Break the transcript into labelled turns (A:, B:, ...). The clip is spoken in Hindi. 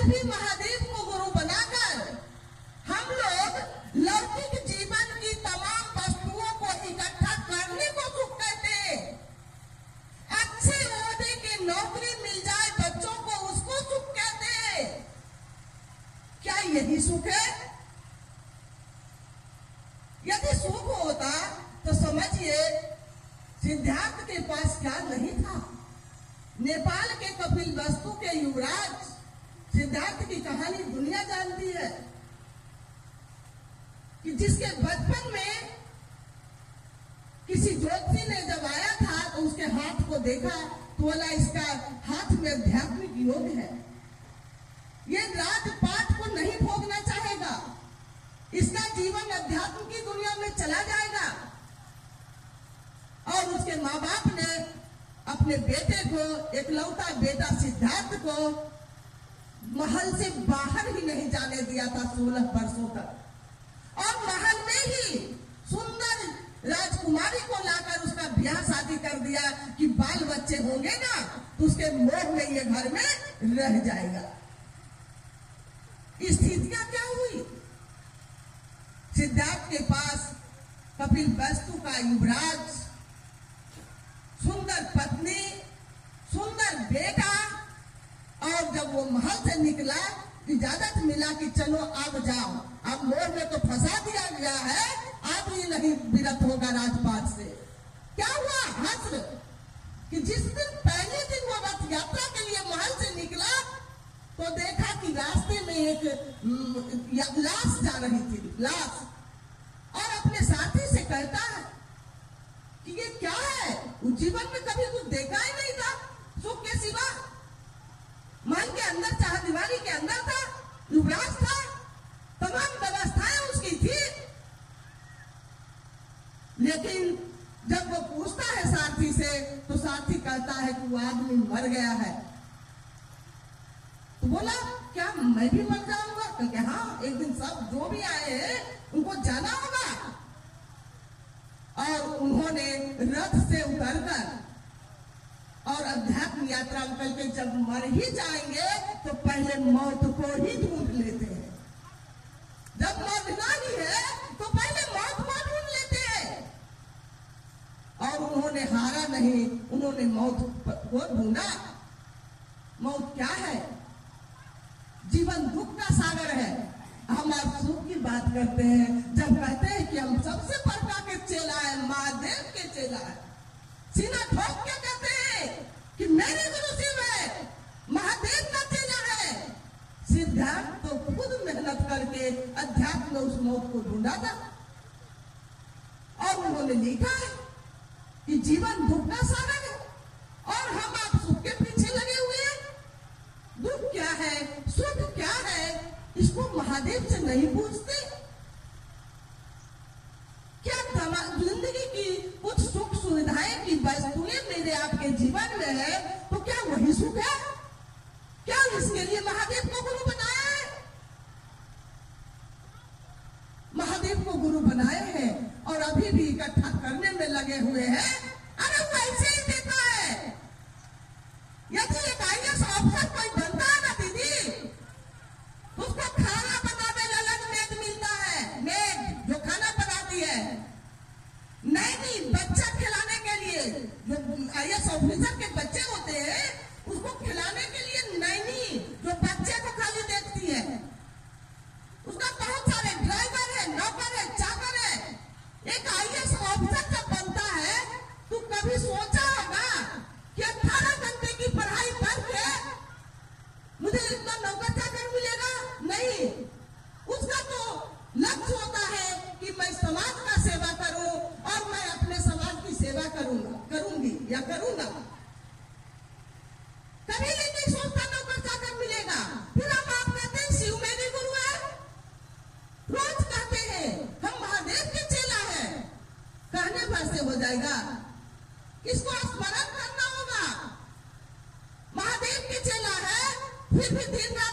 A: भी महादेव को गुरु बनाकर हम लोग लौकिक जीवन की तमाम वस्तुओं को इकट्ठा करने को सुख कहते हैं। अच्छे ओहदे की नौकरी मिल जाए बच्चों को, उसको सुख कहते हैं। क्या यही सुख है? यदि सुख होता तो समझिए सिद्धार्थ के पास क्या नहीं था। नेपाल के कपिलवस्तु के युवराज सिद्धार्थ की कहानी दुनिया जानती है कि जिसके बचपन में किसी ज्योतिषी ने जब आया था तो उसके हाथ को देखा तो बोला इसका हाथ में आध्यात्मिक योग है, ये राजपाट को नहीं भोगना चाहेगा, इसका जीवन अध्यात्म की दुनिया में चला जाएगा। और उसके माँ बाप ने अपने बेटे को, एकलौता बेटा सिद्धार्थ को महल से बाहर ही नहीं जाने दिया था 16 वर्षों तक। और महल में ही सुंदर राजकुमारी को लाकर उसका ब्याह शादी कर दिया कि बाल बच्चे होंगे ना तो उसके मोह में ये घर में रह जाएगा। स्थितियां क्या हुई? सिद्धार्थ के पास कपिलवस्तु का युवराज, सुंदर पत्नी, सुंदर बेटा, और जब वो महल से निकला इजाजत मिला कि चलो अब जाओ, अब मोह में तो फंसा दिया गया है, अब ये नहीं विरत होगा राजपाट से। क्या हुआ? हस्र कि जिस दिन पहले दिन वो रथ यात्रा के लिए महल से निकला तो देखा कि रास्ते में एक लाश जा रही थी, लाश। और अपने साथी से कहता है कि ये क्या है? उस जीवन में कभी कुछ देखा ही नहीं था सुख के सिवा। महल के अंदर चारदीवारी के अंदर था, युवराज था, तमाम व्यवस्थाएं उसकी थी। लेकिन जब वो पूछता है साथी से तो साथी कहता है कि वो आदमी मर गया है। तो बोला क्या मैं भी मर जाऊंगा? क्योंकि हाँ, एक दिन सब जो भी आए हैं उनको जाना होगा। और उन्होंने रथ से उतरकर और अध्यात्म यात्रा करके जब मर ही जाएंगे तो पहले मौत को ही ढूंढ लेते हैं। जब मरना ही है तो पहले मौत को ढूंढ लेते हैं। और उन्होंने हारा नहीं, उन्होंने मौत को ढूंढा। मौत क्या है? जीवन दुख का सागर है। हम आप सुख की बात करते हैं जब कहते हैं कि हम सबसे परका के चेला है, महादेव के चेला है, सीना ठोक के कहते हैं कि मेरे गुरु शिव है, महादेव का चेला है। सिद्धार्थ तो खुद मेहनत करके अध्यात्म में उस मौत को ढूंढा था। और उन्होंने लिखा है कि जीवन दुख का सागर है और हम आप सुख के पीछे लगे हुए हैं। दुख क्या है, सुख क्या है, इसको महादेव से नहीं पूछते। क्या जिंदगी की कुछ सुख सुविधाएं की वस्तुएं मेरे आपके जीवन में है तो क्या वही सुख है? क्या इसके लिए महादेव को गुरु बनाया है? महादेव को गुरु बनाए हैं और अभी भी इकट्ठा करने में लगे हुए हैं। अरे वो ऐसे ही देता है। यदि एक IAS ऑफिसर कोई बनता है ना दीदी, उसको खाना बनाने अलग मेड मिलता है, मेड जो खाना बनाती है। नहीं, बच्चा खिलाने के लिए जो IAS ऑफिसर के बच्चे होते हैं उसको खिलाने के लिए नैनी जो बच्चे को खाली देखती है। उसका बहुत सारे ड्राइवर है, नौकर है, चाकर है। एक IAS ऑफिसर जब बनता है तो कभी सोचा होगा कि 18 घंटे की पढ़ाई करके मुझे इतना नौकर चाकर मिलेगा? नहीं, उसका तो लक्ष्य होता है कि मैं समाज का सेवा करूं और मैं अपने समाज की सेवा करूंगी या करूंगा। कभी भी नहीं सोचता नौकर चाकर मिलेगा। फिर हम आप कहते हैं शिव मेरे गुरु है, रोज कहते हैं हम महादेव के चेला है। कहने पर से हो जाएगा? किसको स्मरण करना होगा? महादेव के चेला है फिर भी दिन रात